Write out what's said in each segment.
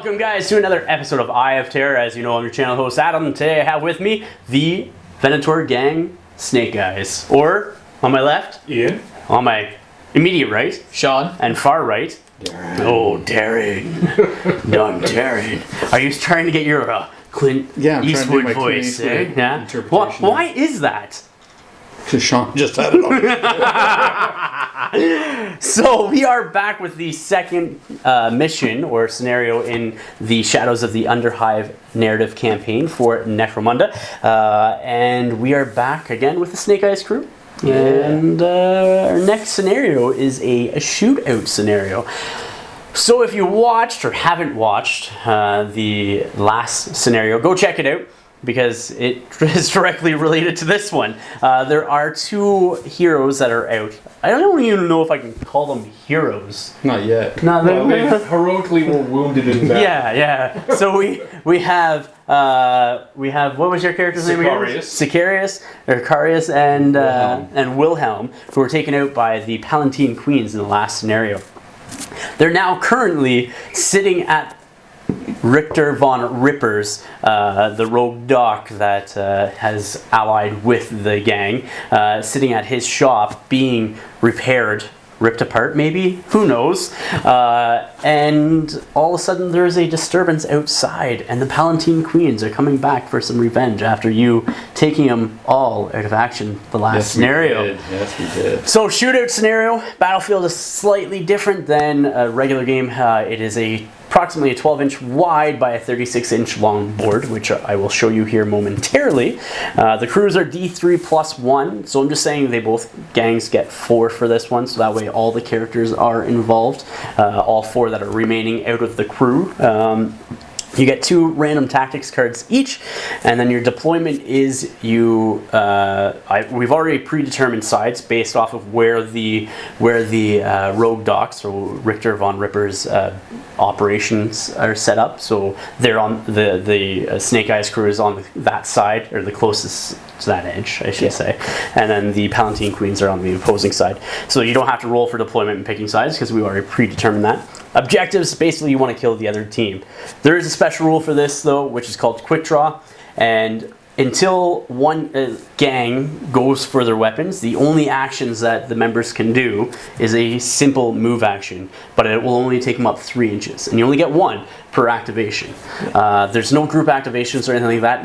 Welcome, guys, to another episode of Eye of Terror. As you know, I'm your channel host, Adam. Today I have with me the Venator gang Snake Eyes. Or, on my left, Ian. On my immediate right, Sean. And far right, Darren. Oh, Darren. Young Darren. Are you trying to get your Clint Eastwood voice? Yeah. Why is that? Because Sean just had it on. So we are back with the second mission or scenario in the Shadows of the Underhive narrative campaign for Necromunda. And we are back again with the Snake Eyes crew. Yeah. And our next scenario is a shootout scenario. So if you watched or haven't watched the last scenario, go check it out, because it is directly related to this one. There are two heroes that are out. I don't even know if I can call them heroes. Not yet. No, they heroically were wounded in battle. Yeah. So we have what was your character's name again? Sicarius and Wilhelm, who were taken out by the Palatine Queens in the last scenario. They're now currently sitting at Richter von Ripper's, the rogue doc that has allied with the gang, sitting at his shop being repaired, ripped apart maybe, who knows, and all of a sudden there's a disturbance outside and the Palatine Queens are coming back for some revenge after you taking them all out of action the last scenario. Yes, we did. So shootout scenario, battlefield is slightly different than a regular game. It is approximately a 12-inch wide by a 36-inch long board, which I will show you here momentarily. The crews are D3 plus 1, so I'm just saying they both gangs get 4 for this one, so that way all the characters are involved, all 4 that are remaining out of the crew. You get 2 random tactics cards each, and then your deployment is we've already predetermined sides based off of where the rogue docs or Richter von Ripper's operations are set up. So they're on the Snake Eyes crew is on that side, or the closest to that edge, I should say, and then the Palatine Queens are on the opposing side. So you don't have to roll for deployment and picking sides because we already predetermined that. Objectives, basically you want to kill the other team. There is a special rule for this though, which is called quick draw, and until one gang goes for their weapons, the only actions that the members can do is a simple move action, but it will only take them up 3 inches, and you only get 1 per activation. There's no group activations or anything like that.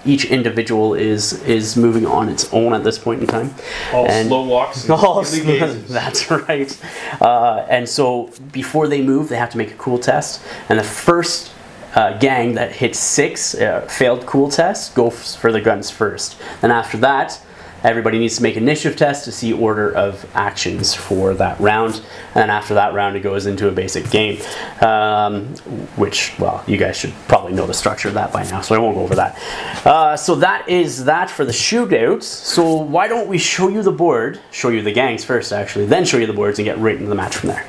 Each individual is moving on its own at this point in time. All slow walks. That's right. And so before they move, they have to make a cool test, and the first gang that hits 6 failed cool test goes for the guns first. Then after that, everybody needs to make initiative tests to see order of actions for that round. And then after that round, it goes into a basic game, which, well, you guys should probably know the structure of that by now, so I won't go over that. So that is that for the shootouts. So why don't we show you the board, show you the gangs first, actually, then show you the boards and get right into the match from there.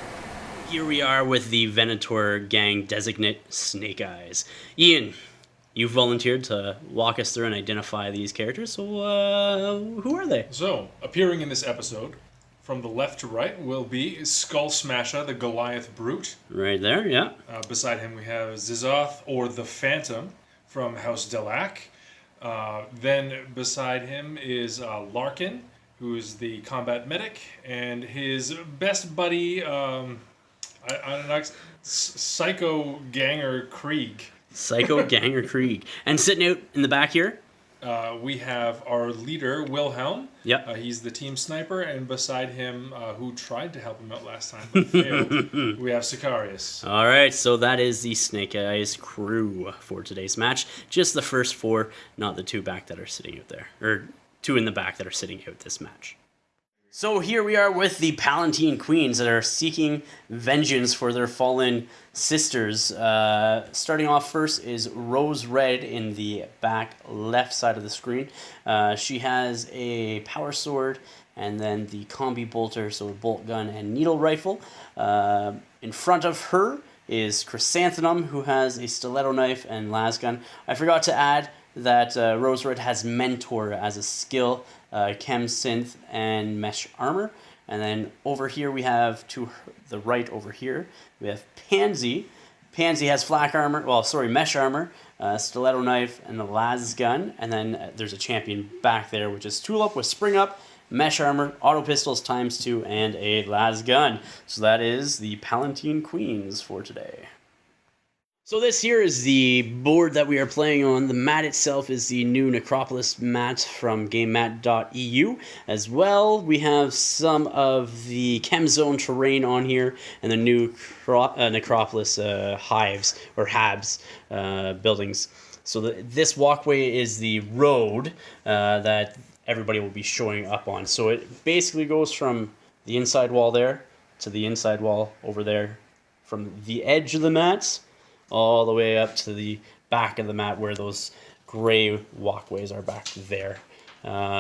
Here we are with the Venator gang designate Snake Eyes. Ian, you've volunteered to walk us through and identify these characters, so who are they? So, appearing in this episode, from the left to right, will be Skull Smasher, the Goliath Brute. Right there, yeah. Beside him we have Zizoth, or the Phantom, from House Delac. Then beside him is Larkin, who's the combat medic, and his best buddy, I don't know, Psycho Ganger Krieg. Psycho Ganger Krieg. And sitting out in the back here? We have our leader, Wilhelm. Yep. He's the team sniper, and beside him, who tried to help him out last time but failed, we have Sicarius. All right, so that is the Snake Eyes crew for today's match. Just the first 4, not the 2 back that are sitting out there. Or 2 in the back that are sitting out this match. So here we are with the Palatine Queens that are seeking vengeance for their fallen sisters. Starting off first is Rose Red in the back left side of the screen. She has a power sword and then the combi bolter, so a bolt gun and needle rifle. In front of her is Chrysanthemum, who has a stiletto knife and las gun. I forgot to add that Rose Red has Mentor as a skill, Chem Synth, and Mesh Armor. And then over here we have, to the right over here, we have Pansy. Pansy has flak armor, mesh armor, stiletto knife, and the las gun. And then there's a champion back there, which is Tulip with spring up, mesh armor, auto pistols ×2, and a las gun. So that is the Palatine Queens for today. So this here is the board that we are playing on. The mat itself is the new Necropolis mat from GameMat.eu. As well, we have some of the Chem Zone terrain on here and the new Necropolis hives or habs buildings. So this walkway is the road that everybody will be showing up on. So it basically goes from the inside wall there to the inside wall over there, from the edge of the mats all the way up to the back of the mat where those gray walkways are back there.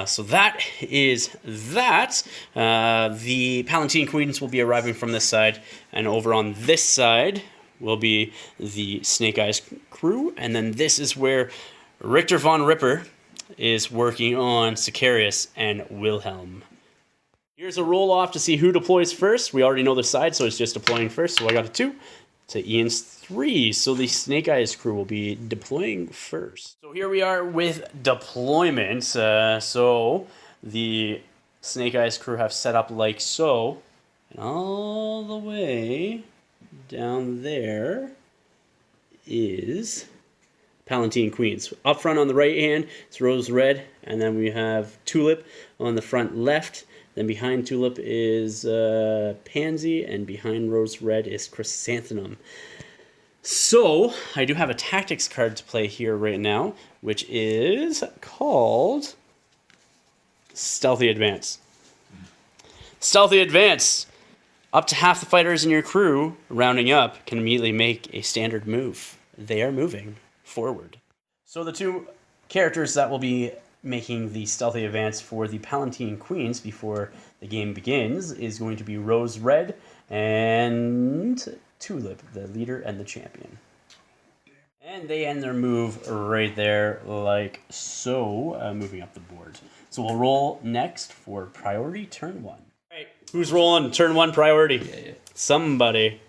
So that is that. The Palatine Queens will be arriving from this side, and over on this side will be the Snake Eyes crew, and then this is where Richter von Ripper is working on Sicarius and Wilhelm. Here's a roll-off to see who deploys first. We already know the side, so it's just deploying first, so I got a 2. To Ian's 3, so the Snake Eyes crew will be deploying first. So here we are with deployment. So the Snake Eyes crew have set up like so, and all the way down there is Palatine Queens. Up front on the right hand, it's Rose Red, and then we have Tulip on the front left. Then behind Tulip is Pansy, and behind Rose Red is Chrysanthemum. So, I do have a tactics card to play here right now, which is called Stealthy Advance. Stealthy Advance. Up to half the fighters in your crew, rounding up, can immediately make a standard move. They are moving forward. So the two characters that will be making the stealthy advance for the Palatine Queens before the game begins is going to be Rose Red and Tulip, the leader and the champion. And they end their move right there, like so, moving up the board. So we'll roll next for priority turn 1. All right, who's rolling turn 1 priority? Yeah. Somebody.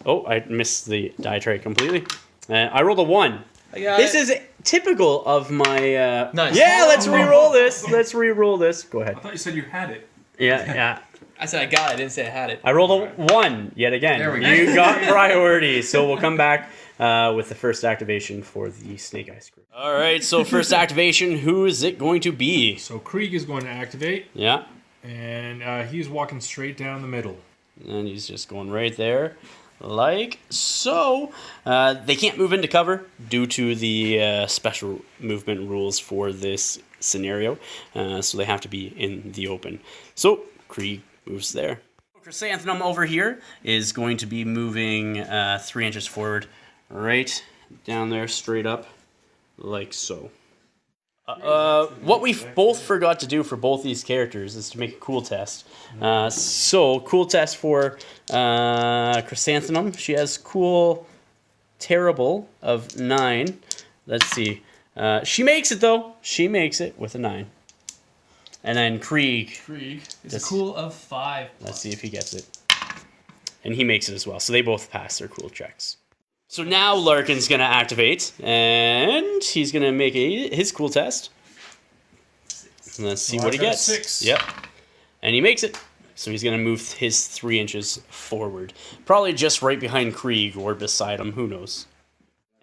Oh, I missed the die tray completely. I rolled a 1. This is typical of my... Nice. Yeah, let's re-roll this. Let's re-roll this. Go ahead. I thought you said you had it. Yeah. I said I got it. I didn't say I had it. I rolled a 1 yet again. There we go. You got priority. So we'll come back with the first activation for the Snake Eyes group. All right, so first activation, who is it going to be? So Krieg is going to activate. Yeah. And he's walking straight down the middle. And he's just going right there. Like so. They can't move into cover due to the special movement rules for this scenario. So they have to be in the open. So Krieg moves there. Chrysanthemum over here is going to be moving 3 inches forward, right down there, straight up, like so. What we both forgot to do for both these characters is to make a cool test. So, cool test for Chrysanthemum. She has cool terrible of 9. Let's see. She makes it, though. She makes it with a 9. And then Krieg is a cool of 5. Let's see if he gets it. And he makes it as well. So they both pass their cool checks. So now Larkin's going to activate, and he's going to make his cool test. Let's see what he gets. 6. Yep. And he makes it. So he's going to move his 3 inches forward. Probably just right behind Krieg or beside him. Who knows?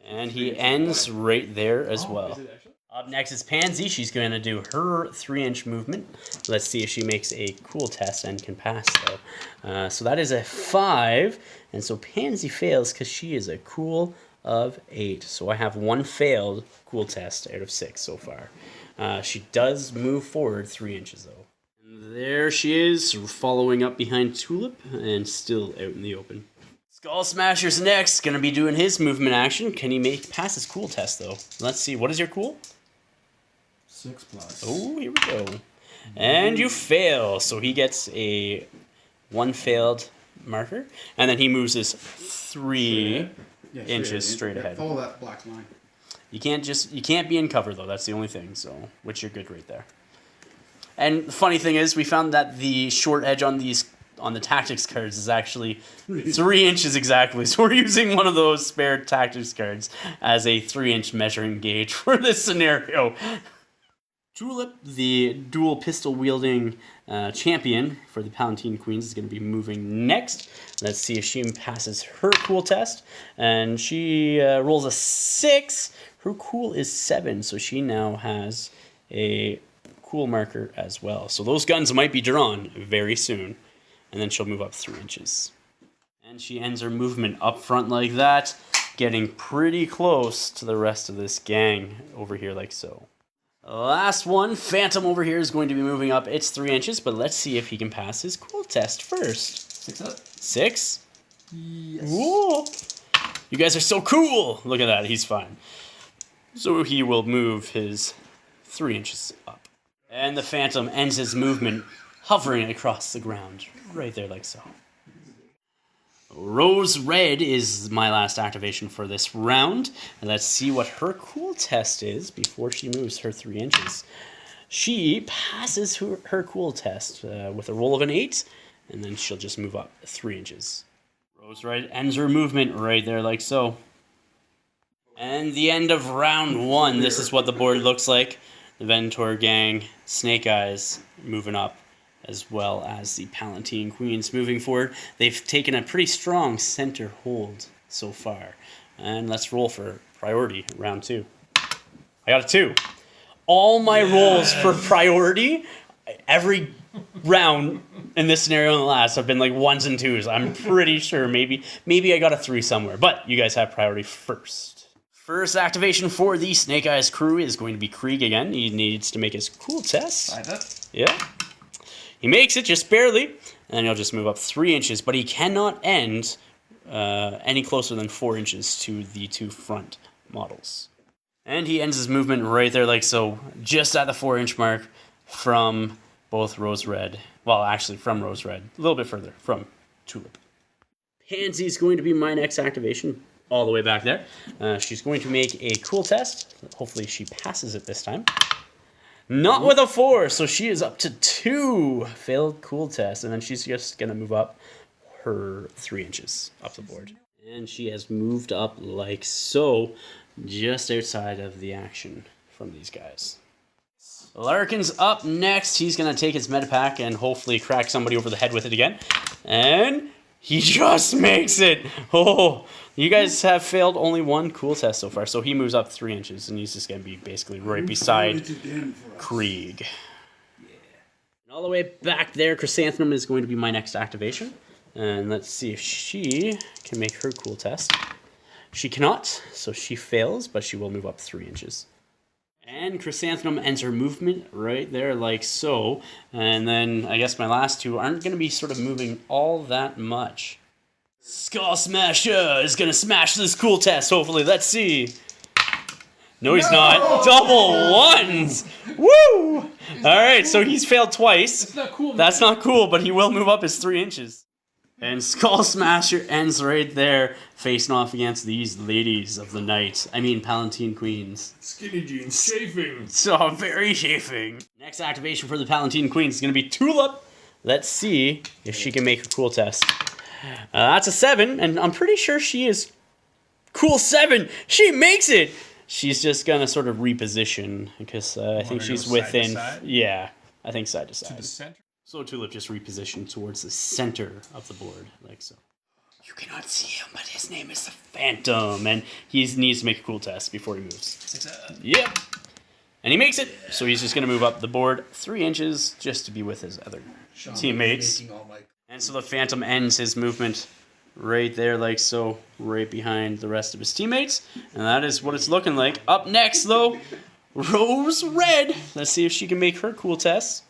And he ends right there as well. Up next is Pansy. She's going to do her 3-inch movement. Let's see if she makes a cool test and can pass, though. So that is a 5. And so Pansy fails because she is a cool of 8. So I have 1 failed cool test out of 6 so far. She does move forward 3 inches, though. And there she is, following up behind Tulip and still out in the open. Skull Smasher's next. Going to be doing his movement action. Can he pass his cool test, though? Let's see. What is your cool? 6+. Oh, here we go. And you fail. So he gets a 1 failed marker. And then he moves his 3 inches straight ahead. Follow that black line. You can't be in cover, though. That's the only thing. So, which you're good right there. And the funny thing is, we found that the short edge on on the tactics cards is actually 3 inches exactly. So we're using one of those spare tactics cards as a 3-inch measuring gauge for this scenario. Tulip, the dual pistol wielding champion for the Palatine Queens, is going to be moving next. Let's see if she passes her cool test. And she rolls a 6. Her cool is 7, so she now has a cool marker as well. So those guns might be drawn very soon. And then she'll move up 3 inches. And she ends her movement up front like that, getting pretty close to the rest of this gang over here like so. Last one, Phantom over here is going to be moving up. It's 3 inches, but let's see if he can pass his cool test first. 6 up. 6? Yes. Whoa! You guys are so cool! Look at that, he's fine. So he will move his 3 inches up. And the Phantom ends his movement hovering across the ground, right there like so. Rose Red is my last activation for this round. And let's see what her cool test is before she moves her 3 inches. She passes her cool test with a roll of an 8, and then she'll just move up 3 inches. Rose Red ends her movement right there like so. And the end of round 1. This is what the board looks like. The Venator gang, Snake Eyes moving up, as well as the Palatine Queens moving forward. They've taken a pretty strong center hold so far. And let's roll for priority, round 2. I got a 2. All my rolls for priority, every round in this scenario and the last, have been like 1s and 2s. I'm pretty sure maybe I got a 3 somewhere, but you guys have priority first. First activation for the Snake Eyes crew is going to be Krieg again. He needs to make his cool test. Yeah. He makes it just barely, and then he'll just move up 3 inches, but he cannot end any closer than 4 inches to the 2 front models. And he ends his movement right there like so, just at the 4-inch mark from both Rose Red. Well, actually from Rose Red, a little bit further from Tulip. Pansy is going to be my next activation, all the way back there. She's going to make a cool test. Hopefully she passes it this time. Not with a 4, so she is up to 2 failed cool tests, and then she's just going to move up her 3 inches up the board. And she has moved up like so, just outside of the action from these guys. Larkin's up next. He's going to take his metapack and hopefully crack somebody over the head with it again. And he just makes it. Oh, you guys have failed only 1 cool test so far, so he moves up 3 inches, and he's just going to be basically right beside Krieg. And all the way back there, Chrysanthemum is going to be my next activation. And let's see if she can make her cool test. She cannot, so she fails, but she will move up 3 inches. And Chrysanthemum ends her movement right there like so. And then I guess my last 2 aren't going to be sort of moving all that much. Skull Smasher is going to smash this cool test, hopefully. Let's see. No, he's not. Double 1s! Woo! All right, so he's failed twice. That's not cool. That's not cool, but he will move up his 3 inches. And Skull Smasher ends right there, facing off against these ladies of the night. I mean, Palatine Queens. Skinny jeans, chafing. So, very chafing. Next activation for the Palatine Queens is going to be Tulip. Let's see if she can make a cool test. That's a 7, and I'm pretty sure she is cool 7. She makes it! She's just going to sort of reposition, because I think she's within... Side? Yeah, I think side to side. To the center. So Tulip just repositioned towards the center of the board, like so. You cannot see him, but his name is the Phantom, and he needs to make a cool test before he moves. 6 up. Yep. And he makes it, so he's just going to move up the board 3 inches just to be with his other teammates. And so the Phantom ends his movement right there, like so, right behind the rest of his teammates. And that is what it's looking like. Up next, though, Rose Red. Let's see if she can make her cool test.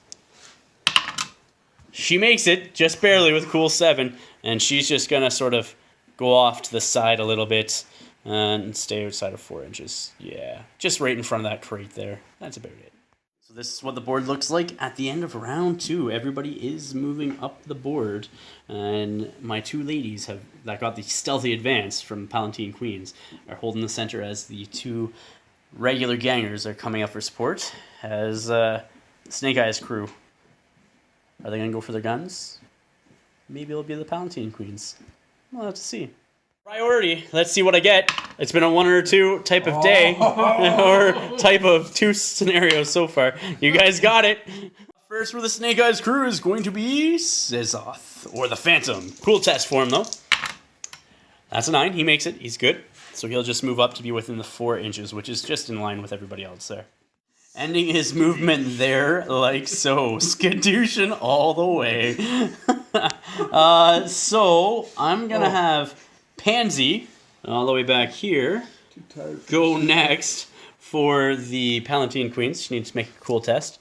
She makes it, just barely with cool 7, and she's just going to sort of go off to the side a little bit and stay outside of 4 inches. Yeah, just right in front of that crate there. That's about it. So this is what the board looks like at the end of round 2. Everybody is moving up the board, and my 2 ladies that got the stealthy advance from Palatine Queens are holding the center as the 2 regular gangers are coming up for support as Snake Eyes crew. Are they going to go for their guns? maybe it'll be the Palatine Queens. We'll have to see. Priority. Let's see what I get. It's been a 1 or 2 type of day, or type of 2 scenarios so far. You guys got it. First for the Snake Eyes crew is going to be Zealots, or the Phantom. Cool test for him, though. That's a 9. He makes it. He's good. So he'll just move up to be within the 4 inches, which is just in line with everybody else there. Ending his movement there, like so. Skadooshing all the way. So I'm going to have Pansy, all the way back here, go next for the Palatine Queens. She needs to make a cool test.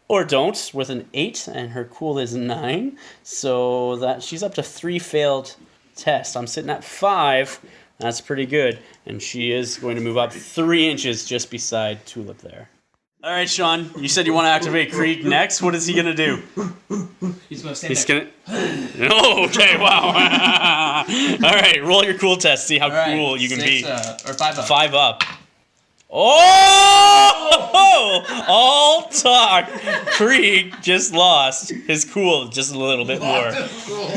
Or don't, with an 8, and her cool is 9. So that she's up to 3 failed tests. I'm sitting at 5. That's pretty good. And she is going to move up 3 inches just beside Tulip there. All right, Sean, you said you want to activate Krieg next. What is he going to do? He's going to stand there. Oh, okay, wow. All right, roll your cool test. See how cool you can be. Or 5 up. 5 up. Oh! All talk. Krieg just lost his cool just a little bit more.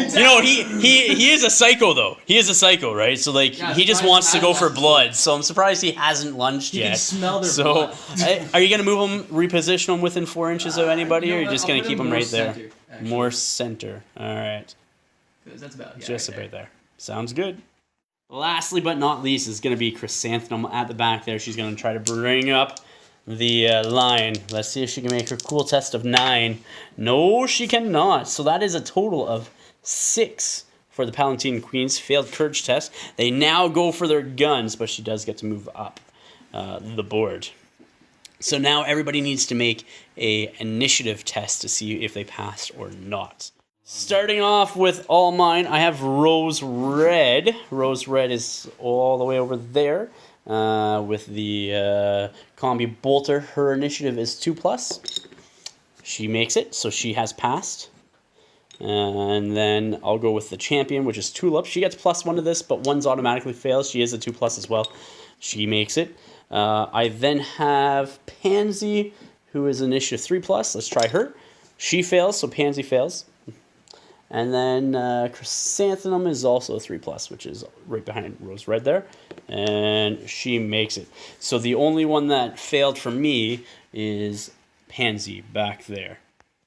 You know, he is a psycho, though. He is a psycho, right? So, like, he just wants to go for blood. So I'm surprised he hasn't lunged yet. He can smell their blood. Are you going to move him, reposition him within 4 inches of anybody, or are you just going to keep him right there? More center. All right. That's about just about there. Sounds good. Lastly but not least is going to be Chrysanthemum at the back there. She's going to try to bring up the line. Let's see if she can make her cool test of 9. No, she cannot. So that is a total of 6 for the Palatine Queens. Failed courage test. They now go for their guns, but she does get to move up the board. So now everybody needs to make a initiative test to see if they passed or not. Starting off with all mine, I have Rose Red. Rose Red is all the way over there with the Combi Bolter. Her initiative is 2+. She makes it, so she has passed. And then I'll go with the champion, which is Tulip. She gets +1 to this, but 1's automatically fails. She is a 2+ as well. She makes it. I then have Pansy, who is initiative 3+. Let's try her. She fails, so Pansy fails. And then Chrysanthemum is also a 3+, which is right behind Rose Red there. And she makes it. So the only one that failed for me is Pansy back there.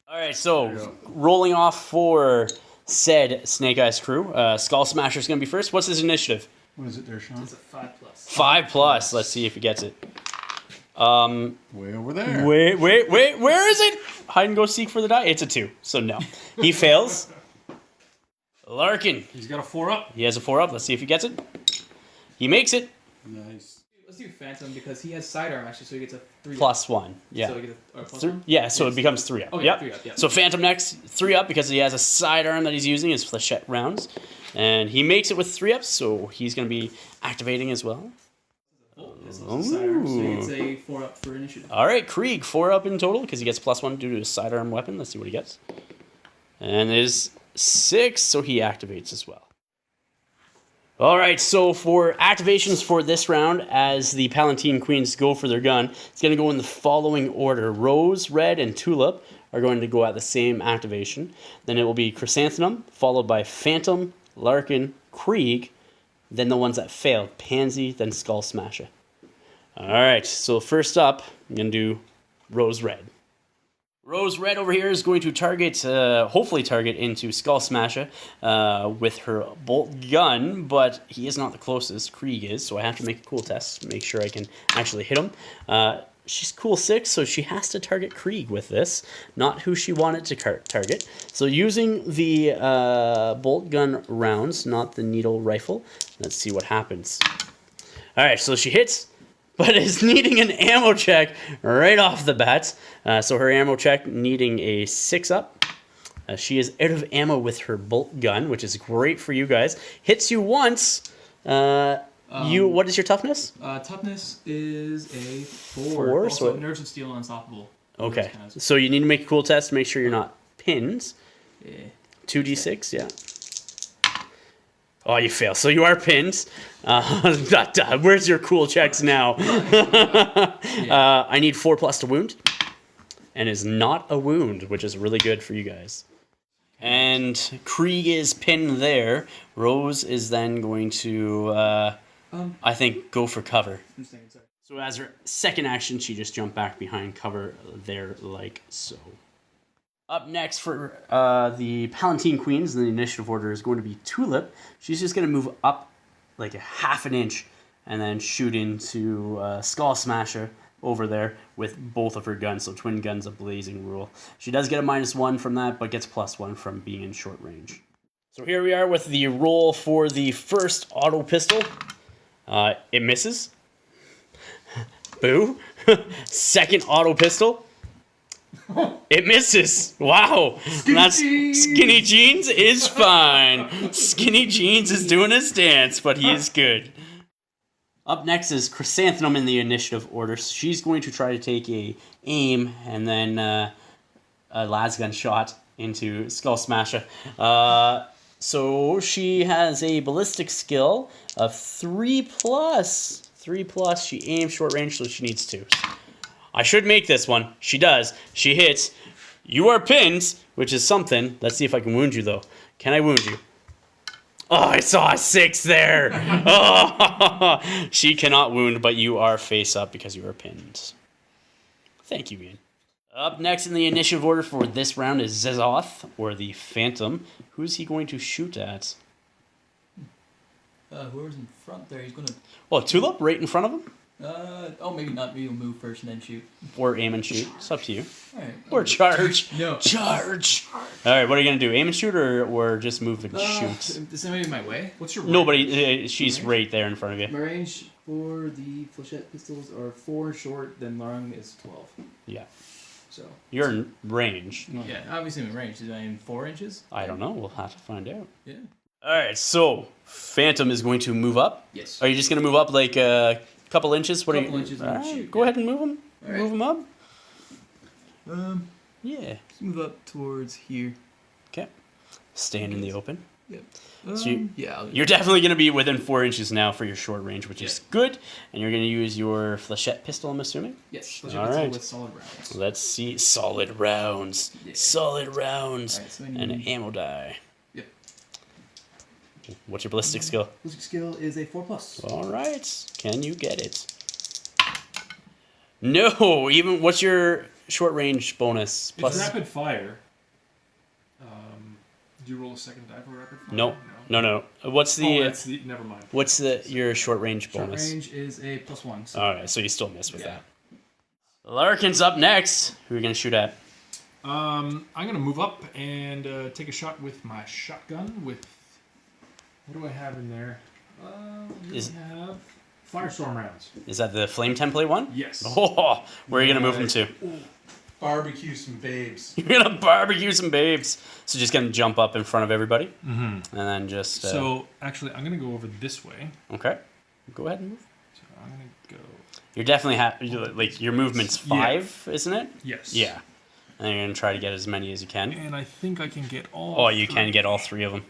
All right, so rolling off for said Snake Eyes crew, Skull Smasher's going to be first. What's his initiative? What is it there, Sean? It's a 5+. 5+. Let's see if he gets it. Way over there. Wait. Where is it? Hide and go seek for the die. It's a 2, so no. He fails. Larkin. He's got a 4 up. He has a 4 up. Let's see if he gets it. He makes it. Nice. Let's do Phantom because he has sidearm actually, so he gets a 3 +1. Yeah. So he gets a +1? Yeah, so it becomes 3 up. Okay, Yep. 3 up, yeah. So Phantom next, 3 up because he has a sidearm that he's using, his flechette rounds. And he makes it with 3 ups, so he's going to be activating as well. This one's a sidearm, so he gets a 4 up for initiative. All right, Krieg, 4 up in total because he gets +1 due to his sidearm weapon. Let's see what he gets. And it is 6, so he activates as well. All right, so for activations for this round, as the Palatine Queens go for their gun, it's going to go in the following order. Rose, Red, and Tulip are going to go at the same activation. Then it will be Chrysanthemum, followed by Phantom, Larkin, Krieg, then the ones that failed, Pansy, then Skull Smasher. All right, so first up, I'm going to do Rose Red. Rose Red over here is going to target, hopefully target into Skull Smasher with her bolt gun, but he is not the closest. Krieg is, so I have to make a cool test to make sure I can actually hit him. She's cool 6, so she has to target Krieg with this, not who she wanted to target. So using the bolt gun rounds, not the needle rifle, let's see what happens. All right, so she hits, but is needing an ammo check right off the bat. So her ammo check needing a 6 up. She is out of ammo with her bolt gun, which is great for you guys. Hits you once. What is your toughness? Toughness is a 4. 4, Also, so Nerves of Steel unstoppable. Okay, so you need to make a cool test to make sure you're not pinned. Yeah. 2d6, yeah. Oh, you fail. So you are pinned. Where's your cool checks now? I need 4+ to wound. And is not a wound, which is really good for you guys. And And Krieg is pinned there. Rose is then going to, I think, go for cover. So as her second action, she just jumped back behind cover there like so. Up next for the Palatine Queens in the initiative order is going to be Tulip. She's just going to move up like a half an inch and then shoot into Skull Smasher over there with both of her guns. So twin guns, a blazing rule. She does get a -1 from that, but gets +1 from being in short range. So here we are with the roll for the first auto pistol. It misses. Boo. Second auto pistol. It misses. Wow. Skinny Jeans is fine. Skinny Jeans is doing his dance, but he is good. Up next is Chrysanthemum in the initiative order. She's going to try to take a aim and then a lasgun shot into Skull Smasher. So she has a ballistic skill of 3+. 3+. She aims short range, so she needs 2. I should make this one. She does. She hits. You are pinned, which is something. Let's see if I can wound you, though. Can I wound you? Oh, I saw a 6 there. Oh, she cannot wound, but you are face up because you are pinned. Thank you, Ian. Up next in the initiative order for this round is Zezoth, or the Phantom. Who's he going to shoot at? Whoever's in front there, he's going to... Well, Tulip right in front of him? Maybe not. Maybe he'll move first and then shoot. Or aim and shoot. It's up to you. All right. Or charge. No. Charge. All right, what are you going to do? Aim and shoot or just move and shoot? Is somebody in my way? What's your range? Nobody. She's right there in front of you. My range for the flechette pistols are 4 short, then long is 12. Yeah. So You're in range. Yeah, obviously in range. Is I in 4 inches? I don't know. We'll have to find out. Yeah. All right, so Phantom is going to move up. Yes. Are you just going to move up like a couple inches? What Couple are you? inches and All right, shoot, go yeah. ahead and move them. All right. Move them up. Yeah. Let's move up towards here. Okay. Stand in the open. Yep. So yeah. You're definitely going to be within 4 inches now for your short range, which is good. And you're going to use your flechette pistol, I'm assuming? yes, All flechette pistol right. with solid rounds. Let's see. Solid rounds. Yeah. Solid rounds. All right, so I And an need- ammo die. Yep. What's your ballistic skill? Ballistic skill is a 4+. All right. Can you get it? No. Even what's your short range bonus? It's Plus. rapid fire. Do you roll a second die for rapid fire? No. No. What's the? Oh, that's the. Never mind. What's your short range Short bonus? range is a +1. So All right. So you still miss with Yeah. that. Larkin's up next. Who are you gonna shoot at? I'm gonna move up and take a shot with my shotgun. With what do I have in there? We have firestorm rounds. Is that the flame template one? Yes. Oh, where are you gonna move him to? Barbecue some babes. You're gonna barbecue some babes. So just gonna jump up in front of everybody, Mm-hmm. and then just. So actually, I'm gonna go over this way. Okay. Go ahead and move. So I'm gonna go. You're definitely like your movement's 5, isn't it? Yes. Yeah. And you're gonna try to get as many as you can. And I think I can get all. Oh, you can get all 3 of them.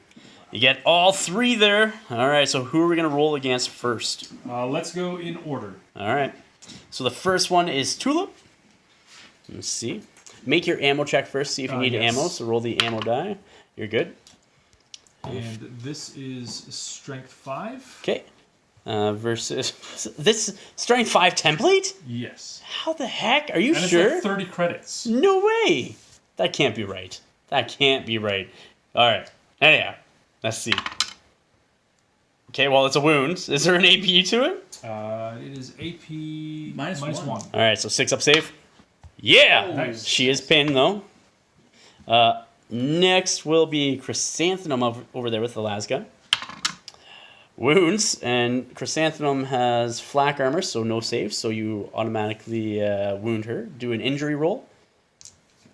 You get all 3 there. All right. So who are we gonna roll against first? Let's go in order. All right. So the first one is Tulip. Let's see. Make your ammo check first. See if you need yes. ammo. So roll the ammo die. You're good. And this is strength 5. Okay. Versus this strength 5 template. Yes. How the heck? Are you And sure? it's like 30 credits. No way. That can't be right. That can't be right. All right. Anyhow, let's see. Okay, well, it's a wound. Is there an AP to it? It is AP -1. All right, so 6 up save. Yeah! Nice. She is pinned, though. Next will be Chrysanthemum over there with the lasgun. Wounds, and Chrysanthemum has flak armor, so no save, so you automatically wound her. Do an injury roll.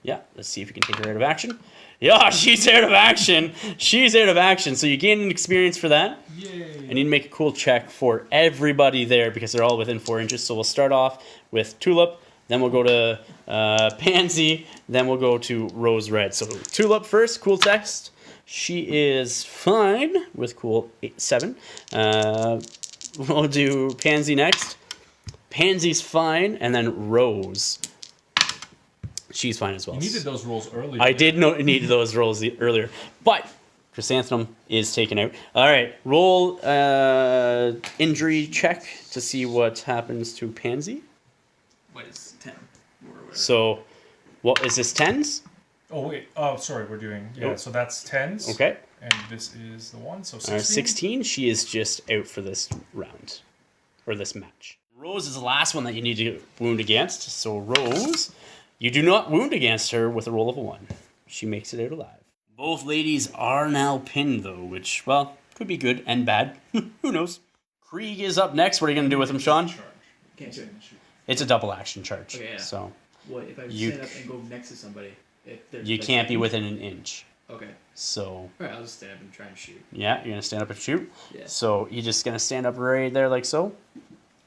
Yeah, let's see if you can take her out of action. Yeah, she's out of action. She's out of action, so you gain an experience for that. Yay. I need to make a cool check for everybody there because they're all within 4 inches. So we'll start off with Tulip, then we'll go to Pansy, then we'll go to Rose Red. So Tulip first, cool text. She is fine with cool 7. We'll do Pansy next. Pansy's fine, and then Rose. She's fine as well. You needed those rolls earlier. I did need those rolls earlier, but Chrysanthemum is taken out. All right, roll injury check to see what happens to Pansy. What is 10? So, what is this? 10s? Oh, wait. Oh, sorry. We're doing... Yeah, Nope. so that's 10s. Okay. And this is the one, so 16. 16. She is just out for this round, or this match. Rose is the last one that you need to wound against. So Rose, you do not wound against her with a roll of a 1. She makes it out alive. Both ladies are now pinned, though, which, well, could be good and bad. Who knows? Krieg is up next. What are you going to do with him, Sean? Can't do it. It's a double action charge. Okay, yeah. So What if I You- stand up and go next to somebody? If they're you like, can't be within an inch. Okay. So, Alright, I'll just stand up and try and shoot. yeah, you're going to stand up and shoot. Yeah. So you're just going to stand up right there like so.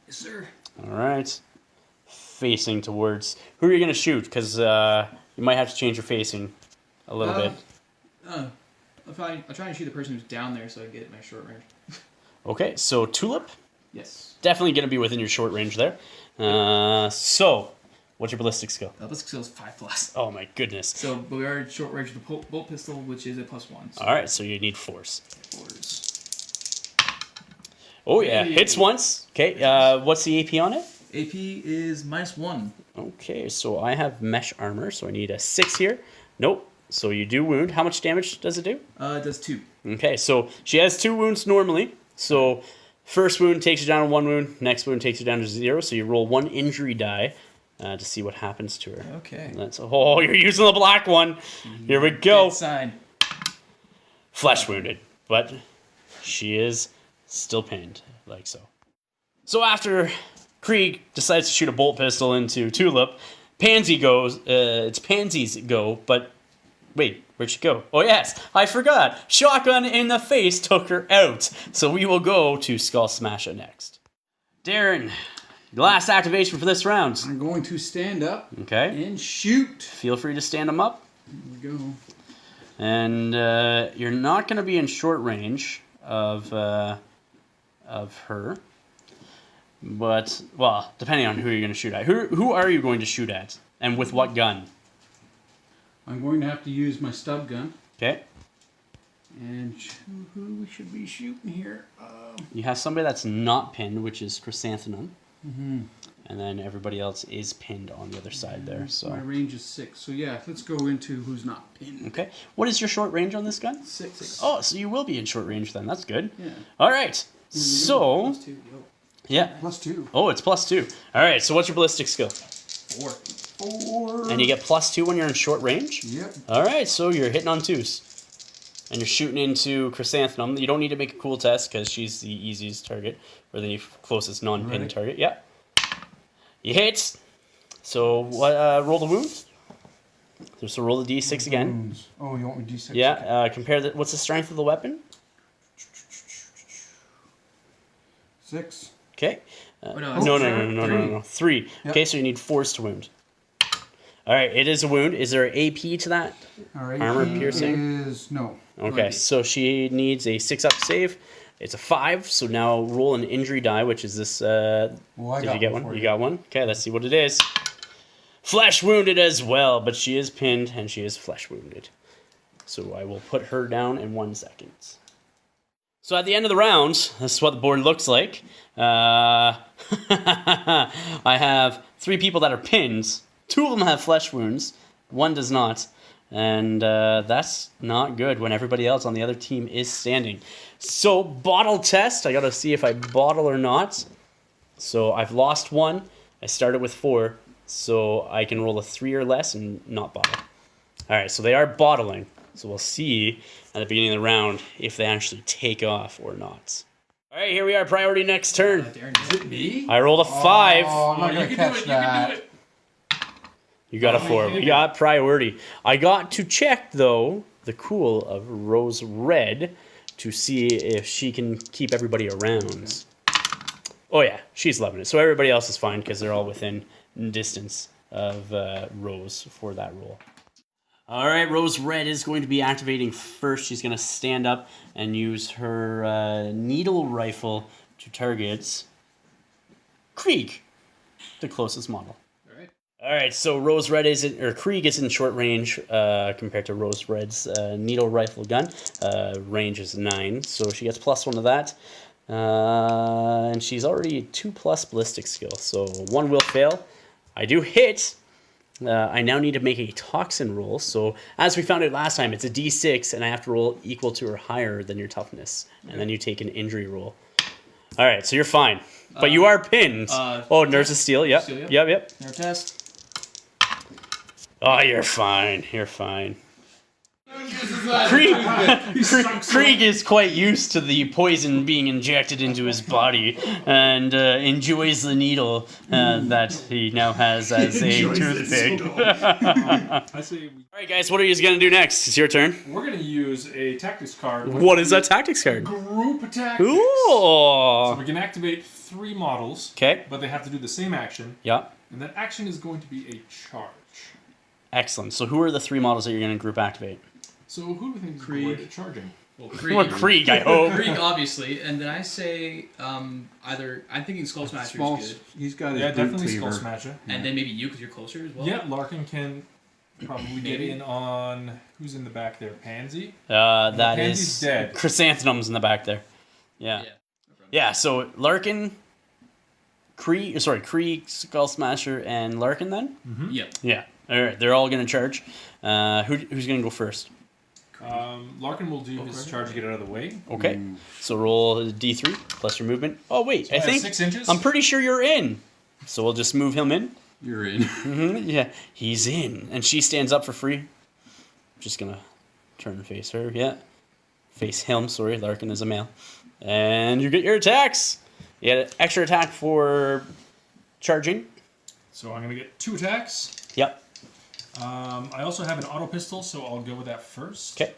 Yes, sir. All right. Facing towards... Who are you going to shoot? Because you might have to change your facing a little bit. I'll try and shoot the person who's down there so I get my short range. Okay, so Tulip, Yes. definitely going to be within your short range there. So, what's your ballistic skill? Ballistic skill is 5+. Oh my goodness. So, but we are at short range with the bolt pistol, which is a +1. So All right, so you need force. fours. Oh yeah, Hey. hits once. Okay, what's the AP on it? AP is -1. Okay, so I have mesh armor, so I need a 6 here. Nope. So you do wound. How much damage does it do? It does 2. Okay, so she has 2 wounds normally. So first wound takes you down to 1 wound. Next wound takes you down to 0. So you roll 1 injury die to see what happens to her. Okay. That's you're using the black one. Here we go. Good sign. Flesh wounded, but she is still pinned, like so. So after Krieg decides to shoot a bolt pistol into Tulip, Pansy goes. It's Pansy's go, but wait, where'd she go? Oh yes, I forgot. Shotgun in the face took her out. So we will go to Skull Smasher next. Darren, last activation for this round. I'm going to stand up Okay, and shoot. feel free to stand them up. Here we go. And you're not going to be in short range of her, but well, depending on who you're going to shoot at. Who are you going to shoot at, and with what gun? I'm going to have to use my stub gun. Okay, And who we should be shooting here? you have somebody that's not pinned, which is Chrysanthemum, Mm-hmm. and then everybody else is pinned on the other side there. My So range is 6. So yeah, let's go into who's not pinned. okay, what is your short range on this gun? 6. Oh, so you will be in short range then. That's good. Yeah. All right. So +2. Yo. yeah. +2. Oh, it's +2. All right. So what's your ballistic skill? 4. 4. And you get +2 when you're in short range? Yep. All right, so you're hitting on 2s. And you're shooting into Chrysanthemum. You don't need to make a cool test because she's the easiest target, or the closest non-pinned Right. target. Yeah. You hit. So what? Roll the wound. So roll the d6 again. Wounds. Oh, you want me D6? Yeah. Compare the. What's the strength of the weapon? 6. Okay. no, No. 3. Yep. Okay, so you need force to wound. All right, it is a wound. Is there an AP to that? All right. Armor he piercing? is no. Okay, so she needs a 6-up save. It's a 5, so now roll an injury die, which is this. Well, I Did got you get one one? for You got one? Okay, let's see what it is. Flesh wounded as well, but she is pinned and she is flesh wounded. So I will put her down in 1 second. So at the end of the round, this is what the board looks like. I have 3 people that are pinned. 2 of them have flesh wounds. 1 does not. And that's not good when everybody else on the other team is standing. So, bottle test. I got to see if I bottle or not. So, I've lost 1. I started with 4. So, I can roll a 3 or less and not bottle. Alright, so they are bottling. So, we'll see at the beginning of the round if they actually take off or not. Alright, here we are. Priority next turn. Darren, is it me? I rolled a 5. Oh, I'm not going to catch that. You got a 4. We got priority. I got to check, though, the cool of Rose Red to see if she can keep everybody around. Oh, yeah. She's loving it. So everybody else is fine because they're all within distance of Rose for that roll. All right. Rose Red is going to be activating first. She's going to stand up and use her needle rifle to target Krieg, the closest model. All right, so Rose Red Krieg is in short range compared to Rose Red's needle rifle gun. Range is 9, so she gets +1 to that. And she's already 2+ ballistic skill, so 1 will fail. I do hit. I now need to make a toxin roll. So as we found out last time, it's a D6, and I have to roll equal to or higher than your toughness, and then you take an injury roll. All right, so you're fine, but you are pinned. Oh, Nurse of Steel. Yep. Steel, Yep. Nerve test. Oh, you're fine. You're fine. Krieg is quite used to the poison being injected into his body and enjoys the needle that he now has as a toothpick. I say Alright guys, what are you going to do next? It's your turn. we're going to use a tactics card. What is that tactics card? Group tactics. So Ooh! we can activate 3 models, Okay. but they have to do the same action, Yeah. and that action is going to be a charge. Excellent. So who are the 3 models that you're going to group activate? So who do we think is Krieg. great at charging? Well, Well, Krieg, I hope. Krieg, obviously, and then I say either I'm thinking Skull Smasher Small. is good, He's got his Yeah, boot definitely Skull cleaver. Smasher. and then maybe you because you're closer as well. Yeah, Larkin can probably get Maybe. in on who's in the back there. Pansy. That Pansy's is dead. Chrysanthemum's in the back there. Yeah. Yeah, so Larkin, Krieg, Skull Smasher, and Larkin then? Yep. Yeah. Alright, they're all going to charge. Who's going to go first? Larkin will do his charge to get out of the way. Okay. So roll a D3 plus your movement. Oh, wait. So I think 6 inches. I'm pretty sure you're in. So we'll just move him in. You're in. Yeah, he's in. And she stands up for free. Just going to turn and face her. Yeah. Face him. Sorry, Larkin is a male. And you get your attacks. You get an extra attack for charging. So I'm going to get 2 attacks. Yep. I also have an auto pistol, so I'll go with that first. Okay.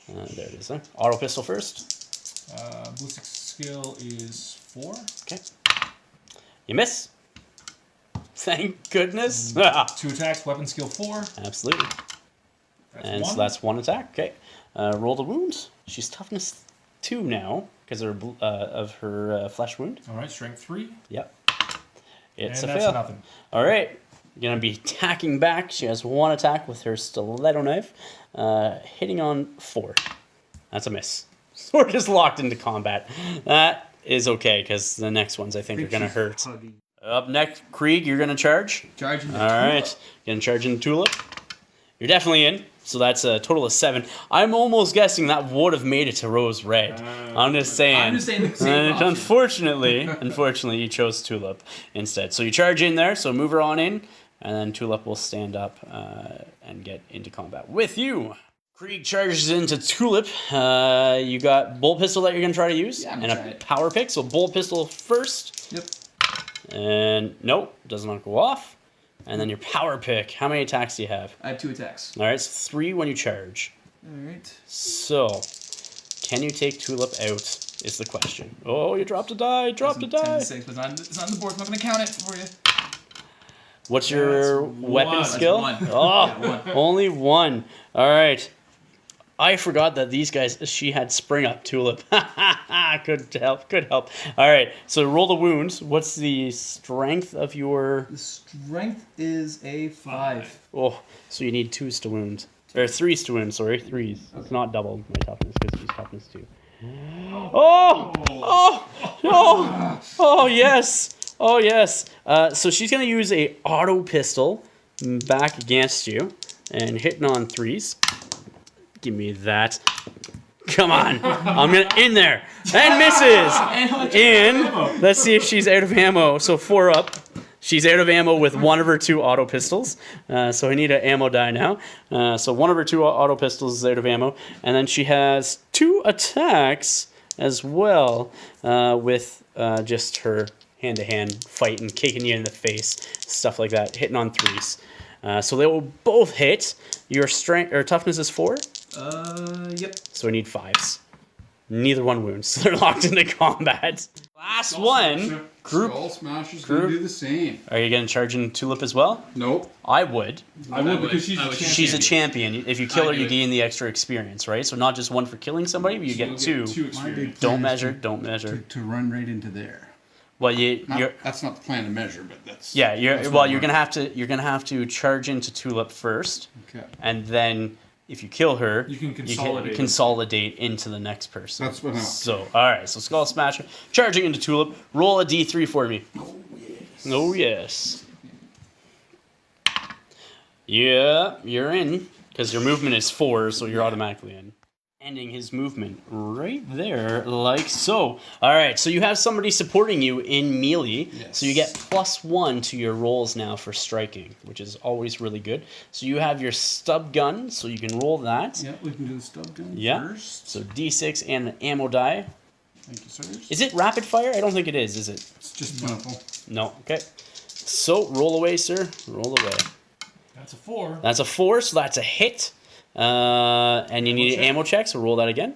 There it is. There. Auto pistol first. Ballistic skill is 4. Okay. You miss. Thank goodness. 2 attacks, weapon skill 4. Absolutely. That's And 1. so that's 1 attack. Okay. Roll the wound. She's toughness 2 now because of her flesh wound. All right, strength 3. Yep. It's and a that's fail. nothing. All right. You're going to be attacking back. She has 1 attack with her stiletto knife, hitting on 4. That's a miss. So we're just locked into combat. That is okay because the next ones I think are going to hurt. Huggy. Up next, Krieg, you're going to charge. Charge. All right. Going to charge into Tulip. You're definitely in. So that's a total of 7. I'm almost guessing that would have made it to Rose Red. I'm just saying. I'm just saying the same option. Unfortunately, you chose Tulip instead. So you charge in there. So move her on in, and then Tulip will stand up and get into combat with you. Krieg charges into Tulip. You got bolt pistol that you're gonna try to use, Yeah, I'm and gonna a try it. power pick. So bolt pistol first. Yep. And nope, does not go off. And then your power pick. How many attacks do you have? I have 2 attacks. All right, it's 3 when you charge. All right. So, can you take Tulip out? Is the question. Oh, you dropped a die. Dropped a die. 10-6, but it's on the board. I'm not gonna count it for you. What's your That's weapon one. skill? That's 1. Oh, Yeah, 1. only 1. All right. I forgot that these guys. She had spring up Tulip. Good help. Good help. All right. So roll the wounds. What's the strength of your? The strength is a 5. Oh, so you need 2s to wound. Or 3s to wound. Sorry, 3s. It's not double my toughness because she's toughness 2. Oh! Oh! Oh! Oh yes! Oh yes! So she's gonna use a auto pistol back against you and hitting on 3s. Give me that. Come on! I'm gonna in there and misses. In. Let's see if she's out of ammo. So 4 up. She's out of ammo with 1 of her 2 auto pistols. So I need an ammo die now. So 1 of her 2 auto pistols is out of ammo. And then she has 2 attacks as well with just her hand-to-hand fight and kicking you in the face. Stuff like that. Hitting on 3s. So they will both hit. Your strength or toughness is 4. Yep. So we need 5s. Neither one wounds. So they're locked into combat. Last one. Group. Skull Smasher's gonna do the same. Are you going to charge in Tulip as well? Nope. I would. I would because she's I a would. champion. She's a champion. If you kill her, I you do. gain the extra experience, right? So not just 1 for killing somebody, but you You'll get 2. 2 My big experience. Don't plan is measure. Don't measure. to run right into there. Well, you're That's not the plan to measure, but that's... yeah. that's Well, what you're we're- gonna have to charge into Tulip first, Okay. and then if you kill her, You can consolidate. consolidate into the next person. That's what I want. So, all right. So Skull Smasher charging into Tulip. Roll a D3 for me. Oh yes. Yeah, you're in because your movement is 4, so you're automatically in. Ending his movement right there, like so. All right, so you have somebody supporting you in melee, Yes. so you get +1 to your rolls now for striking, which is always really good. So you have your stub gun, so you can roll that. Yeah, we can do the stub gun first. So D6 and an ammo die. Thank you, sir. Is it rapid fire? I don't think it is it? It's just plentiful. No. Okay. So roll away, sir. Roll away. That's a 4. That's a 4, so that's a hit. And you need an ammo check, so roll that again.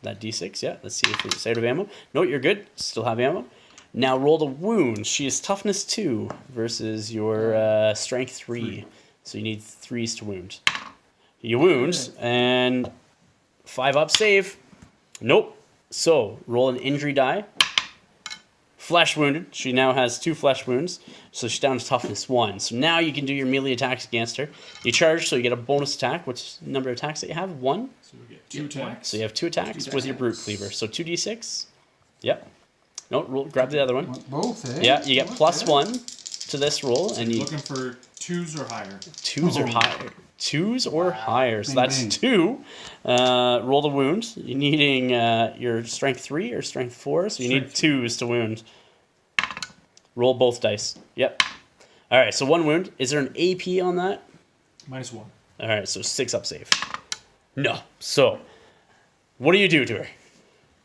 That D6, yeah. Let's see if it's out of ammo. No, you're good. Still have ammo. Now roll the wound. She is toughness 2 versus your strength 3. So you need 3s to wound. You wound, and 5 up save. Nope. So roll an injury die. Flesh wounded. She now has 2 flesh wounds, so she's down to toughness 1. So now you can do your melee attacks against her. You charge, so you get a bonus attack. Which number of attacks that you have? 1. So we get 2 attacks. So you have 2 attacks with your brute cleaver. So 2d6. Yep. No, roll, grab the other one. Want both, eh? Yeah, you get Okay. +1 to this roll, and you Looking for 2s or higher. 2s or Oh. higher. 2s or higher. So Bing, that's bing. 2. Roll the wound. You're needing your strength 3 or strength 4, so you need 2s to wound. Roll both dice. Yep. All right, so 1 wound. Is there an AP on that? -1. All right, so 6 up save. No. So, what do you do to her?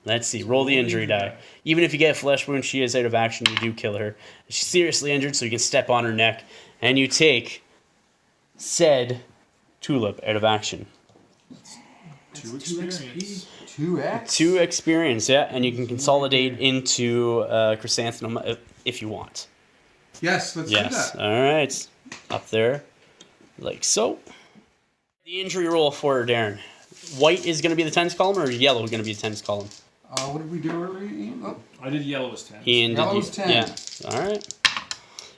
Let's see. Roll the injury die. Even if you get a flesh wound, she is out of action. You do kill her. She's seriously injured, so you can step on her neck, and you take said Tulip out of action. 2 experience. 2x? 2 experience, yeah, and you can consolidate into Chrysanthemum if you want. Yes, let's do Yes. that. All right. Up there, like so. The injury roll for Darren. White is going to be the tens column, or yellow going to be the tens column? What did we do earlier, Ian? Oh, I did yellow as 10. Ian, did you? Yellow's 10. Yeah. All right.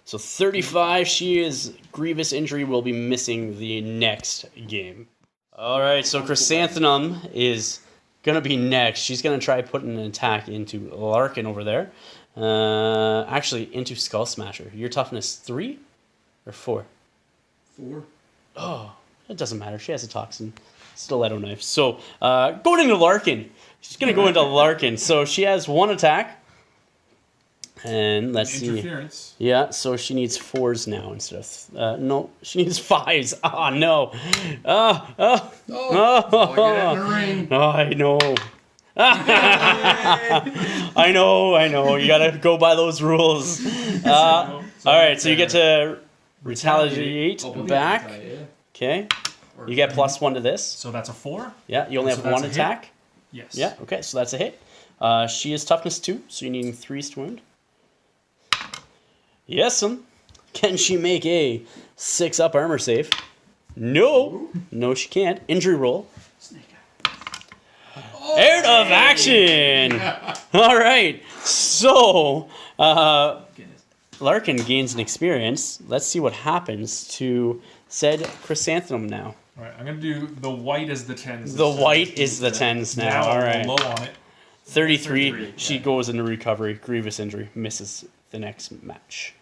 So 35. She is grievous injury. Will be missing the next game. All right. So Chrysanthemum is going to be next. She's going to try putting an attack into Larkin over there. Actually, into Skull Smasher. Your toughness 3 or 4? 4. Oh, it doesn't matter. She has a toxin. Stiletto knife. So, going into Larkin. She's going to go into Larkin. So, she has 1 attack. And let's see. Interference. Yeah, so she needs 4s now instead of... no, she needs 5s. Oh, no. Oh, get it in the ring. Oh, I know. I know. You gotta go by those rules. All right, so you get to retaliate back. Okay. You get +1 to this. So that's a 4? Yeah, you only So have that's 1 a hit? attack. Yes. Yeah, okay, so that's a hit. She is toughness 2, so you're needing 3s to wound. Yes'm. Can she make a 6 up armor save? No. No, she can't. Injury roll. Out of action! All right, so Larkin gains an experience. Let's see what happens to said Chrysanthemum now. All right, I'm going to do the white as the 10s. The white is the 10s now. All right. Low on it. 33. She goes into recovery. Grievous injury. Misses the next match.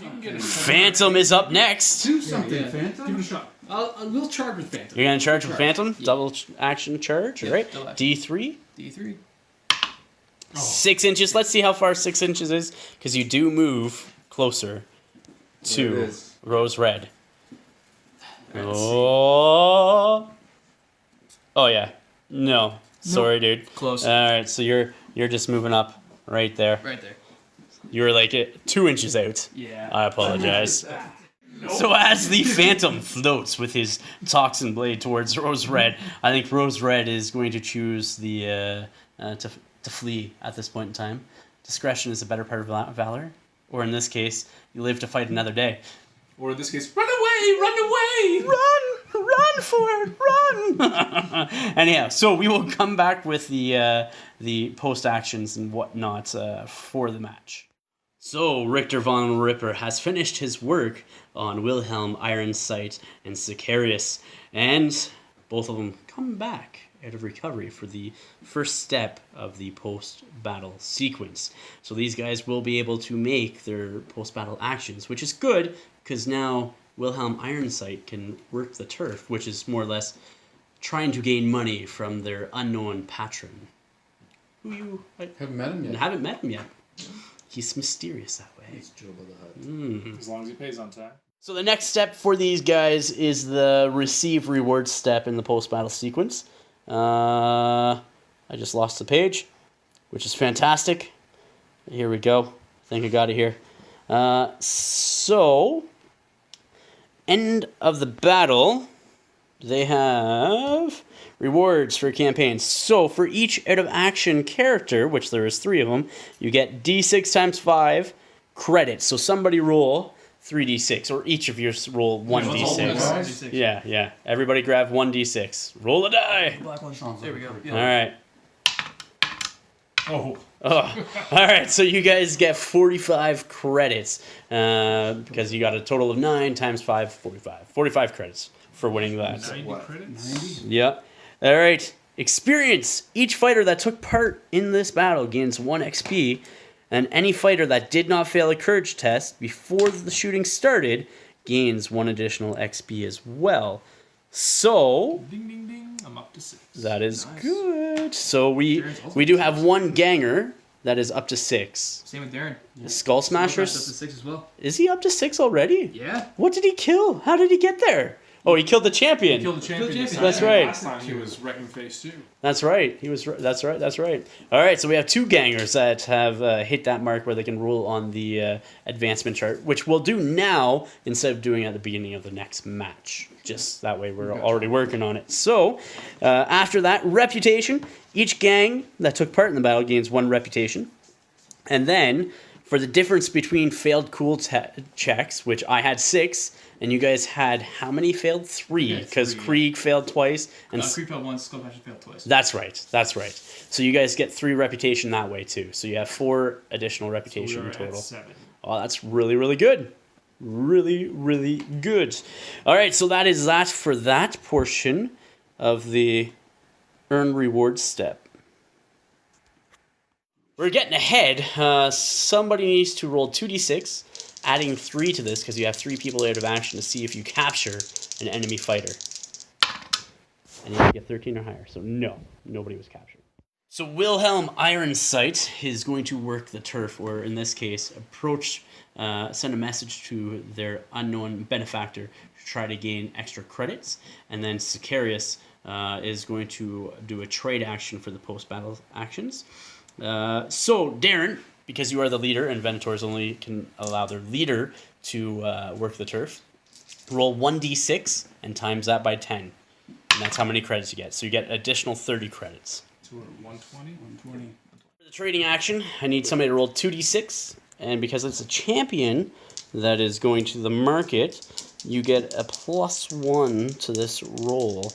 You can get a Phantom is up next. Do something, Yeah. Phantom. Give it a shot. We'll charge with Phantom. You're going to charge with Phantom? Double action charge, Yeah, all right? double action. D3. D3. 6 inches. Let's see how far 6 inches is, because you do move closer There it to is. Rose Red. Oh. Oh, yeah. No. Sorry, dude. Close. All right, so you're just moving up right there. Right there. You were like 2 inches out. Yeah. I apologize. So as the Phantom floats with his toxin blade towards Rose Red, I think Rose Red is going to choose the to flee at this point in time. Discretion is a better part of valor, or in this case, you live to fight another day. Or in this case, run away! Run away! Run for it! Run! Anyhow, so we will come back with the post actions and whatnot for the match. So Richter von Ripper has finished his work on Wilhelm Ironsight and Sicarius, and both of them come back out of recovery for the first step of the post-battle sequence. So these guys will be able to make their post-battle actions, which is good, because now Wilhelm Ironsight can work the turf, which is more or less trying to gain money from their unknown patron. Who you Haven't met him yet. haven't met him yet. He's mysterious that way. It's Jabba the Hutt. As long as he pays on time. So the next step for these guys is the receive reward step in the post-battle sequence. I just lost the page, which is fantastic. Here we go. I think I got it here. So, end of the battle, they have rewards for campaigns. So for each out of action character, which there is 3 of them, you get D6 times 5 credits. So somebody roll 3d6, or each of you roll 1d6. Yeah. Everybody grab 1d6. Roll a die. Black one. There we go. All right. Oh. All right, so you guys get 45 credits because you got a total of 9 times 5, 45. 45 credits for winning that. 90 credits? 90? Yeah. All right. Experience. Each fighter that took part in this battle gains 1 XP, and any fighter that did not fail a courage test before the shooting started gains 1 additional XP as well. So Ding, ding, ding. I'm up to 6. that is good. So we do have 1 ganger that is up to 6. Same with Darren. The Skull Up to Smashers. 6 as well. Is he up to 6 already? Yeah. What did he kill? How did he get there? Oh, he killed the champion. Killed the champion. Killed the this champion. That's time. right. Last time he was wrecking phase 2. That's right. He was. That's right. That's right. All right. So we have 2 gangers that have hit that mark where they can rule on the advancement chart, which we'll do now instead of doing at the beginning of the next match. Just that way, we're already working on it. So after that, reputation. Each gang that took part in the battle gains 1 reputation, and then for the difference between failed cool checks, which I had 6. And you guys had how many failed? 3, because 3. Krieg failed twice. And Krieg failed once, Skull Smasher failed twice. That's right. That's right. So you guys get 3 reputation that way too. So you have 4 additional reputation in total. At 7. Oh, that's really, really good. Really, really good. All right, so that is that for that portion of the earn reward step. We're getting ahead. Somebody needs to roll 2d6. Adding 3 to this because you have 3 people out of action to see if you capture an enemy fighter. And you get 13 or higher. So no, nobody was captured. So Wilhelm Ironsight is going to work the turf, or in this case, send a message to their unknown benefactor to try to gain extra credits. And then Sicarius is going to do a trade action for the post-battle actions. So Darren, because you are the leader, and Venators only can allow their leader to work the turf, roll 1d6 and times that by 10. And that's how many credits you get. So you get additional 30 credits. 120? 120. For the trading action, I need somebody to roll 2d6. And because it's a champion that is going to the market, you get a +1 to this roll.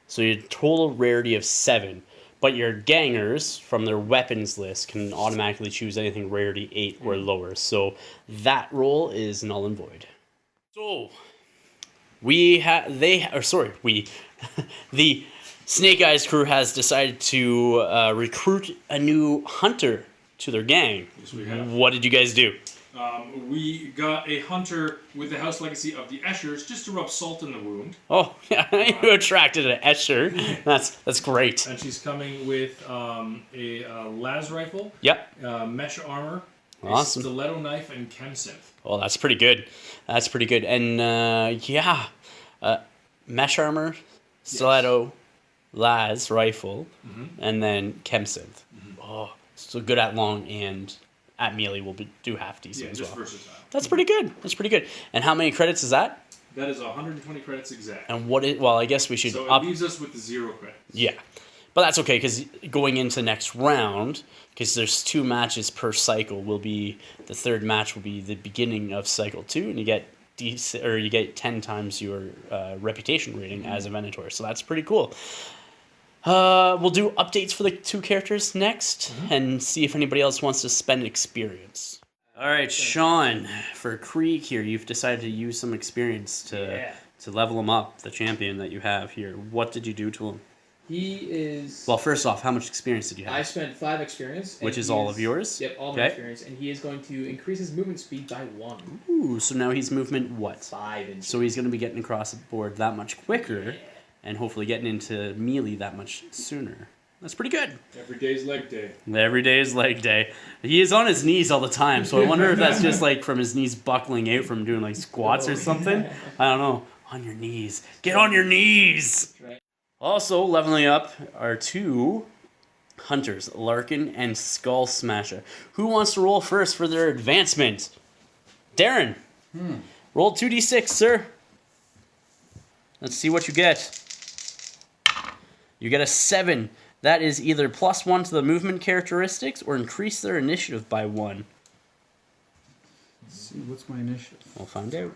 So your total rarity of 7. But your gangers from their weapons list can automatically choose anything rarity 8 or lower. So that roll is null and void. So the Snake Eyes crew has decided to recruit a new hunter to their gang. Yes, we have. What did you guys do? We got a hunter with the house legacy of the Eschers just to rub salt in the wound. Oh, yeah, you attracted an Escher. That's great. And she's coming with a las rifle, Yep. mesh armor, Awesome. a stiletto knife, and chemsynth. Oh, that's pretty good. That's pretty good. And mesh armor, stiletto, las rifle, and then chemsynth. Oh, so good at long and at melee will do half decent as just well. versatile. That's pretty good. That's pretty good. And how many credits is that? That is 120 credits exact. And well, I guess we should So it up. leaves us with 0 credits. Yeah. But that's okay, because going into next round, because there's 2 matches per cycle, will be the third match will be the beginning of cycle 2, and you get or you get 10 times your reputation rating as a Venator. So that's pretty cool. We'll do updates for the 2 characters next and see if anybody else wants to spend experience. All right, Sean, for Krieg here, you've decided to use some experience to level him up, the champion that you have here. What did you do to him? He is... Well, first off, how much experience did you have? I spent 5 experience. Which is all of yours? Yep, all my experience. And he is going to increase his movement speed by 1. Ooh, so now he's movement what? 5 inches. So he's going to be getting across the board that much quicker, and hopefully getting into melee that much sooner. That's pretty good. Every day's leg day. Every day is leg day. He is on his knees all the time, so I wonder if that's just like from his knees buckling out from doing like squats or something. I don't know. On your knees. Get on your knees! Also, leveling up are 2 hunters, Larkin and Skull Smasher. Who wants to roll first for their advancement? Darren. Roll 2d6, sir. Let's see what you get. You get a 7. That is either +1 to the movement characteristics or increase their initiative by 1. Let's see, what's my initiative? We'll find out.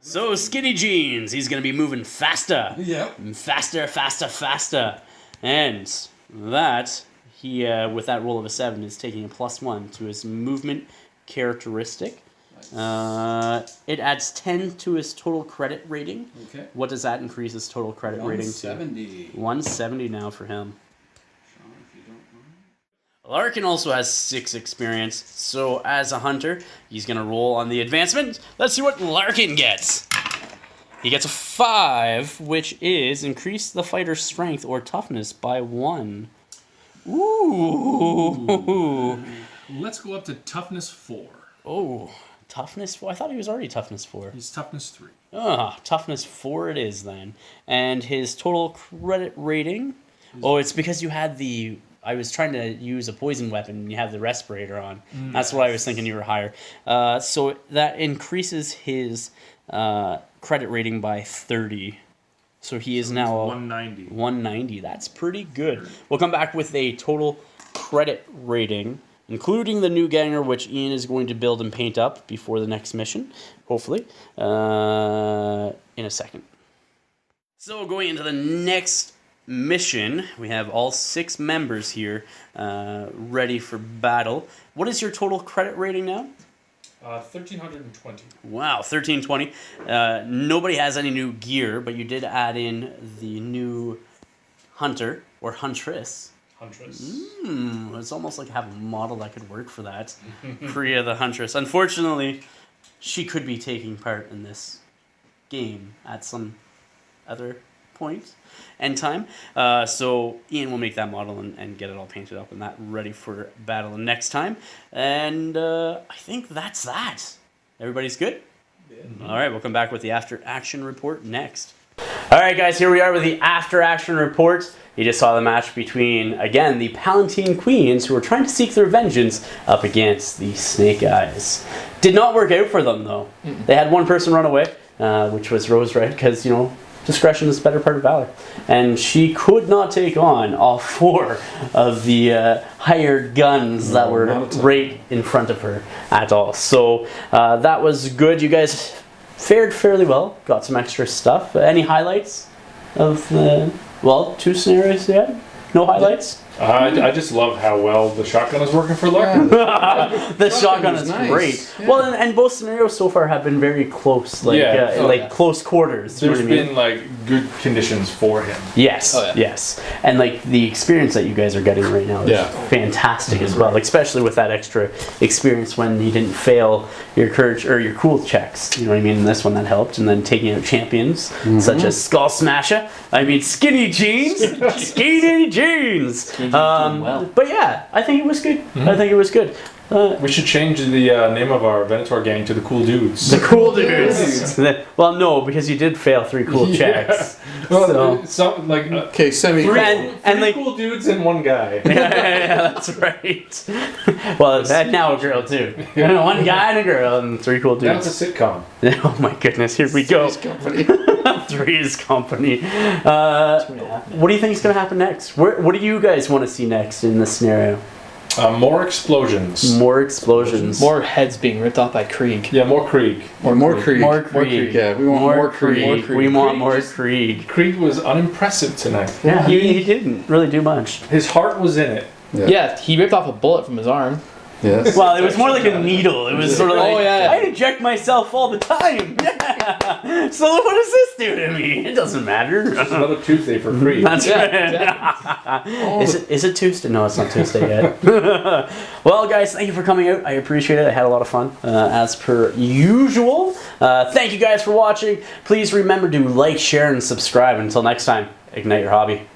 So, Skinny Jeans, he's going to be moving faster. Yep. Faster, faster, faster. And that, he, with that roll of a 7, is taking a +1 to his movement characteristic. Nice. It adds 10 to his total credit rating. Okay. What does that increase his total credit rating to? 170. 170 now for him. Sean, if you don't mind. Larkin also has 6 experience, so as a hunter, he's going to roll on the advancement. Let's see what Larkin gets. He gets a 5, which is increase the fighter's strength or toughness by 1. Ooh. Let's go up to toughness 4. Oh, toughness 4? I thought he was already toughness 4. He's toughness 3. Ah, toughness 4 it is then. And his total credit rating... Oh, it's because you had the... I was trying to use a poison weapon and you have the respirator on. That's why I was thinking you were higher. So that increases his credit rating by 30. So he is now 190. 190. That's pretty good. We'll come back with a total credit rating, including the new ganger, which Ian is going to build and paint up before the next mission, hopefully, in a second. So going into the next mission, we have all 6 members here ready for battle. What is your total credit rating now? 1,320. Wow, 1320. Nobody has any new gear, but you did add in the new hunter or huntress. It's almost like I have a model that could work for that. Priya the Huntress. Unfortunately, she could be taking part in this game at some other point and time. So Ian will make that model and get it all painted up and that ready for battle next time. And I think that's that. Everybody's good? Yeah. All right, we'll come back with the after action report next. All right, guys, here we are with the after action report. You just saw the match between, again, the Palatine Queens, who were trying to seek their vengeance up against the Snake Eyes. Did not work out for them, though. They had one person run away, which was Rose Red, because, you know, discretion is the better part of valor. And she could not take on all 4 of the hired guns that were right in front of her at all. So that was good. You guys fared fairly well. Got some extra stuff. Any highlights of the, 2 scenarios yet? No highlights? I just love how well the shotgun is working for Larkin. The shotgun is nice. great. Yeah. Well, and both scenarios so far have been very close, like close quarters. There's you know what I mean? been like good conditions for him. Yes, Oh, yeah. yes, and like the experience that you guys are getting right now is fantastic as well. Like, especially with that extra experience when you didn't fail your courage or your cool checks. You know what I mean? And this one that helped, and then taking out champions such as Skull Smasher. I mean, Skinny Jeans, Skinny Jeans. But yeah, I think it was good. I think it was good. We should change the name of our Venator gang to the Cool Dudes. The Cool Dudes. Well, no, because you did fail 3 cool checks. Well, something like Okay, semi. three cool dudes and 1 guy. Yeah, that's right. Well, that's now a girl too. 1 guy and a girl and 3 cool dudes. That's a sitcom. Oh my goodness, here we go. Company. 3's Company. What do you think is going to happen next? What do you guys want to see next in this scenario? More explosions. More explosions. More heads being ripped off by Krieg. Yeah, more Krieg. More Krieg. More Krieg. Yeah, we want more Krieg. We want more Krieg. Krieg was unimpressive tonight. Yeah, he didn't really do much. His heart was in it. Yeah, he ripped off a bullet from his arm. Yes. Well, it was more like a needle. It was sort of like, yeah. I inject myself all the time. Yeah. So what does this do to me? It doesn't matter. It's another Tuesday for Krieg. That's right. Is it Tuesday? No, it's not Tuesday yet. Well, guys, thank you for coming out. I appreciate it. I had a lot of fun, as per usual. Thank you guys for watching. Please remember to like, share, and subscribe. Until next time, ignite your hobby.